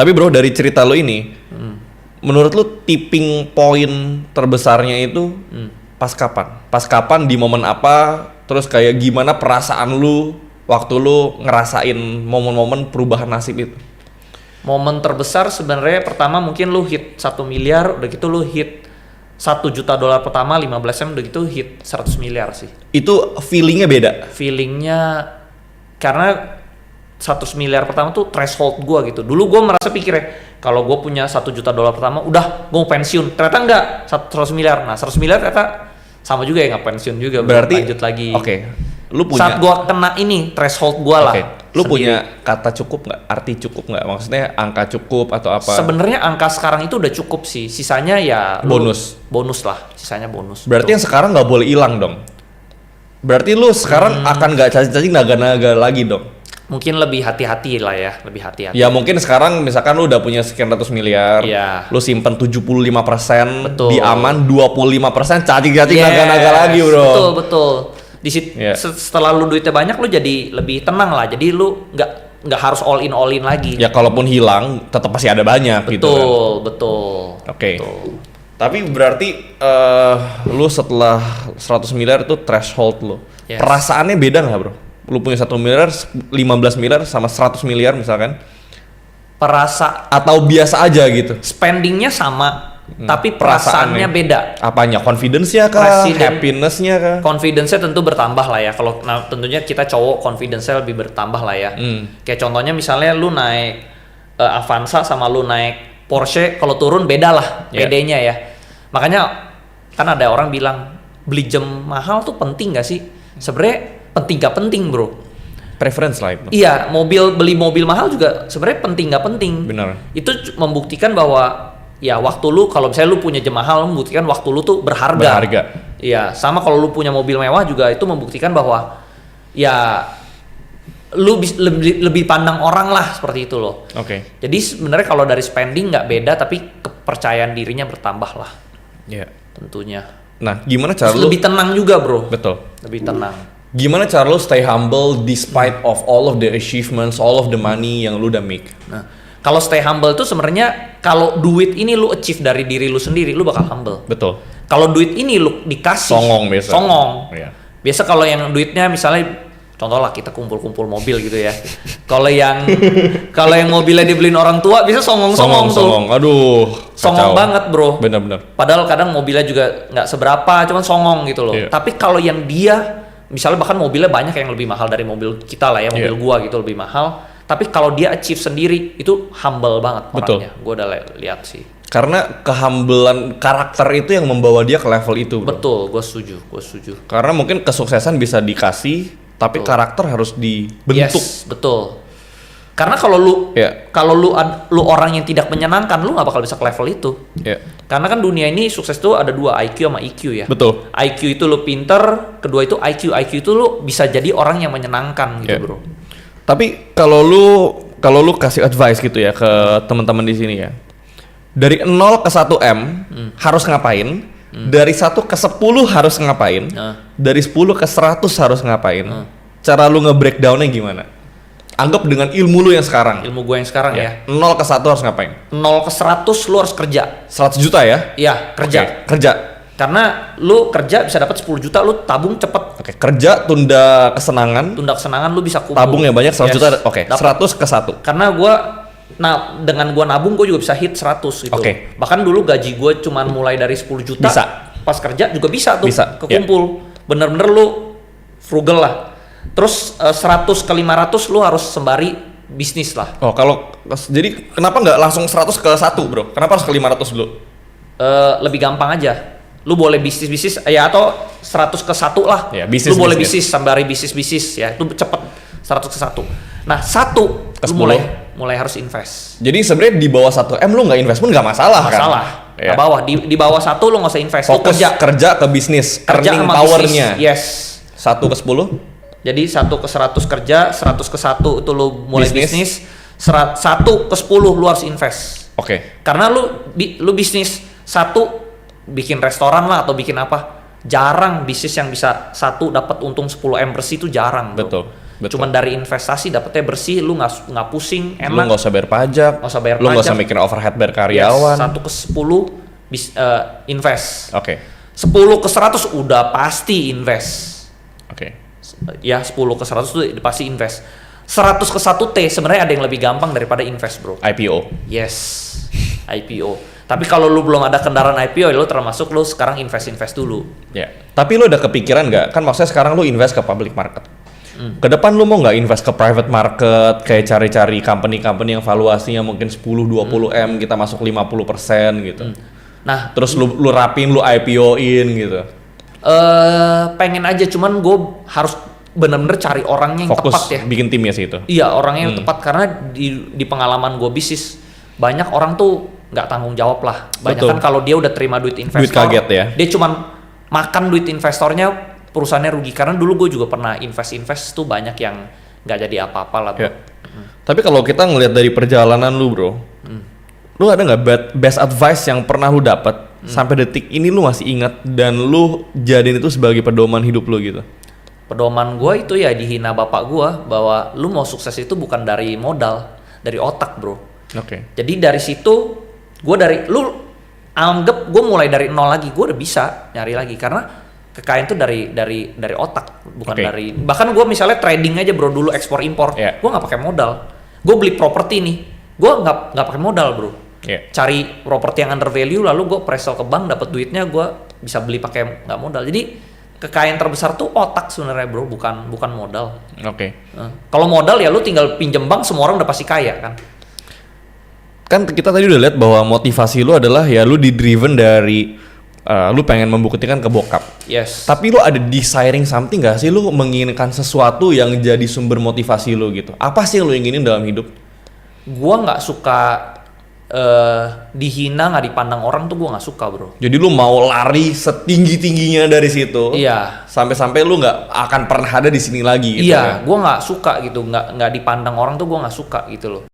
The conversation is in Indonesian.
Tapi bro, dari cerita lo ini, menurut lo tipping point terbesarnya itu pas kapan? Pas kapan, di momen apa? Terus kayak gimana perasaan lu waktu lu ngerasain momen-momen perubahan nasib itu? Momen terbesar sebenarnya pertama mungkin lu hit 1 miliar, udah gitu lu hit 1 juta dolar pertama 15 udah gitu hit 100 miliar sih. Itu feelingnya beda? Feelingnya karena 100 miliar pertama tuh threshold gua gitu. Dulu gua merasa pikirnya kalau gua punya 1 juta dolar pertama udah gua mau pensiun. Ternyata enggak, 100 miliar. Nah 100 miliar ternyata sama juga ya, nggak pensiun juga. Berarti lanjut lagi. Oke. Lu punya, saat gua kena ini threshold gua lah. Lu sendiri. punya kata cukup nggak? Arti cukup nggak? Maksudnya angka cukup atau apa? Sebenarnya angka sekarang itu udah cukup sih. Sisanya ya bonus. Bonus lah. Sisanya bonus. Berarti yang sekarang nggak boleh hilang dong. Berarti lu sekarang akan nggak cacing-cacing naga-naga lagi dong. Mungkin lebih hati-hati lah ya, lebih hati-hati. Ya mungkin sekarang misalkan lu udah punya sekian ratus miliar, Iya. lu simpen 75%, Betul. di aman 25%, cacing-cacing naga-naga lagi bro. Betul. Di Yeah. setelah lu duitnya banyak, lu jadi lebih tenang lah. Jadi lu nggak harus all in lagi. Ya kalaupun hilang, tetap pasti ada banyak gitu kan. Betul. Oke. Tapi berarti lu setelah 100 miliar itu threshold lu. Yes. Perasaannya beda nggak bro? Lu punya 1 miliar, 15 miliar sama 100 miliar misalkan? Atau biasa aja gitu? Spendingnya sama, tapi perasaannya beda. Apanya? Confidence-nya kah? Happiness-nya kah? Confidence-nya tentu bertambah lah ya. Kalau tentunya kita cowok confidence-nya lebih bertambah lah ya. Kayak contohnya misalnya lu naik Avanza sama lu naik Porsche, kalau turun beda lah PD-nya ya. Makanya kan ada orang bilang beli jam mahal tuh penting gak sih? Sebenarnya penting gak penting bro. Preference lah itu. Iya, beli mobil mahal juga sebenarnya penting gak penting. Benar. Itu membuktikan bahwa ya waktu lu, kalau misalnya lu punya jam mahal, membuktikan waktu lu tuh berharga. Iya, sama kalau lu punya mobil mewah juga itu membuktikan bahwa ya lu lebih pandang orang lah, seperti itu loh. Oke. Jadi sebenarnya kalau dari spending nggak beda, tapi kepercayaan dirinya bertambah lah. Iya. Tentunya. Nah, gimana cara Terus lu? lebih tenang juga bro. Betul. Lebih tenang. Gimana cara lu stay humble despite of all of the achievements, all of the money yang lu udah make? Nah, kalau stay humble tuh sebenarnya kalau duit ini lu achieve dari diri lu sendiri, lu bakal humble. Betul. Kalau duit ini lu dikasih Songong biasa. Iya. Biasa kalau yang duitnya misalnya contoh lah kita kumpul-kumpul mobil gitu ya. Kalau yang mobilnya dibeliin orang tua bisa songong tuh. Aduh. Songong banget, bro. Benar-benar. Padahal kadang mobilnya juga nggak seberapa, cuman songong gitu loh. Iya. Tapi kalau yang dia misalnya bahkan mobilnya banyak yang lebih mahal dari mobil kita lah ya, mobil gua gitu lebih mahal. Tapi kalau dia achieve sendiri itu humble banget orangnya. Gua udah lihat sih. Karena kehumblean karakter itu yang membawa dia ke level itu, bro. Betul, gua setuju. Karena mungkin kesuksesan bisa dikasih, tapi karakter harus dibentuk. Yes, betul. Karena kalau lu orang yang tidak menyenangkan, lu nggak bakal bisa ke level itu. Karena kan dunia ini sukses tuh ada 2, IQ sama EQ ya. Betul. IQ itu lu pinter, kedua itu IQ itu lu bisa jadi orang yang menyenangkan gitu, bro. Tapi kalau lu kasih advice gitu ya ke teman-teman di sini ya. Dari 0 ke 1 M harus ngapain? Dari 1 ke 10 harus ngapain? Dari 10 ke 100 harus ngapain? Cara lu nge-breakdown-nya gimana? Anggap dengan ilmu lu yang sekarang. Ilmu gue yang sekarang ya. 0 ke 1 harus ngapain? 0 ke 100 lu harus kerja. 100 juta ya? Iya, kerja. Okay. Kerja. Karena lu kerja bisa dapat 10 juta, lu tabung cepet. Oke, kerja tunda kesenangan. Tunda kesenangan lu bisa kumpul. Tabung yang banyak 100 juta. Oke, 100 ke 1. Karena dengan gua nabung gua juga bisa hit 100 gitu. Oke. Bahkan dulu gaji gua cuman mulai dari 10 juta. Bisa. Pas kerja juga bisa tuh kekumpul. Yeah. Bener-bener lu frugal lah. Terus 100 ke 500 lu harus sembari bisnis lah. Oh, jadi kenapa nggak langsung 100 ke 1, bro? Kenapa harus ke 500 dulu? Lebih gampang aja. Lu boleh bisnis ya, atau 100 ke 1 lah. Ya, lu boleh bisnis sembari bisnis ya. Itu cepet 100 ke 1. Nah, 1 ke lu mulai harus invest. Jadi sebenarnya di bawah 1 M lu nggak investment nggak masalah kan? Masalah. Ya. Di bawah 1 lu nggak usah invest. Fokus kerja ke bisnis, earning power-nya. Yes. 1 ke 10? Jadi 1 ke 100 kerja, 100 ke 1 itu lu mulai bisnis. 1 ke 10 lu harus invest. Oke. Karena lu bisnis 1 bikin restoran lah atau bikin apa, jarang bisnis yang bisa 1 dapat untung 10 M bersih itu jarang, bro. Betul. Betul. Cuman dari investasi dapetnya bersih, lu nggak pusing, Lu enak. nggak usah bayar pajak, Nggak usah bayar lu nggak usah pajak. mikirin overhead bayar karyawan. Yes, 1/10 invest. Oke. 10/100 udah pasti invest. Oke. Ya 10/100 itu pasti invest. 100/1 T sebenarnya ada yang lebih gampang daripada invest, bro. IPO. Yes, IPO. Tapi kalau lu belum ada kendaraan IPO, ya lu termasuk lu sekarang invest dulu. Ya. Tapi lu udah kepikiran nggak? Kan maksudnya sekarang lu invest ke public market. Ke depan lu mau nggak invest ke private market, kayak cari-cari company-company yang valuasinya mungkin 10-20 M, kita masuk 50% gitu. Nah, Terus lu rapin, lu IPO-in gitu. pengen aja, cuman gue harus bener-bener cari orangnya yang Fokus tepat ya. bikin timnya sih itu. Iya, orangnya yang tepat, karena di pengalaman gue bisnis banyak orang tuh nggak tanggung jawab lah. Banyak Betul. kan kalau dia udah terima duit investor, Duit kaget ya. dia cuman makan duit investornya, perusahaannya rugi. Karena dulu gue juga pernah invest tuh banyak yang nggak jadi apa-apa lah, bro. Ya. Tapi kalau kita ngelihat dari perjalanan lu, bro, lu ada nggak best advice yang pernah lu dapat sampai detik ini lu masih ingat dan lu jadiin itu sebagai pedoman hidup lu gitu? Pedoman gue itu ya dihina bapak gue, bahwa lu mau sukses itu bukan dari modal, dari otak, bro. Oke. Jadi dari situ lu anggap gue mulai dari nol lagi, gue udah bisa nyari lagi, karena kekayaan itu dari otak, bukan Oke. dari, bahkan gue misalnya trading aja, bro, dulu ekspor impor, Yeah. gue nggak pakai modal. Gue beli properti nih, gue nggak pakai modal, bro. Yeah. Cari properti yang under value, lalu gue presel ke bank, dapat duitnya, gue bisa beli pakai nggak modal. Jadi kekayaan terbesar tuh otak sebenarnya, bro, bukan modal. Oke. Kalau modal ya lu tinggal pinjem bank, semua orang udah pasti kaya kan. Kan kita tadi udah lihat bahwa motivasi lu adalah ya lu di-driven dari lu pengen membuktikan ke bokap. Yes. Tapi lu ada desiring something gak sih? Lu menginginkan sesuatu yang jadi sumber motivasi lu gitu. Apa sih yang lu inginin dalam hidup? Gua nggak suka dihina, nggak dipandang orang tuh gua nggak suka, bro. Jadi lu mau lari setinggi-tingginya dari situ. Iya. Sampai-sampai lu nggak akan pernah ada di sini lagi gitu Iya, ya. gua nggak suka gitu, nggak dipandang orang tuh gua nggak suka gitu loh.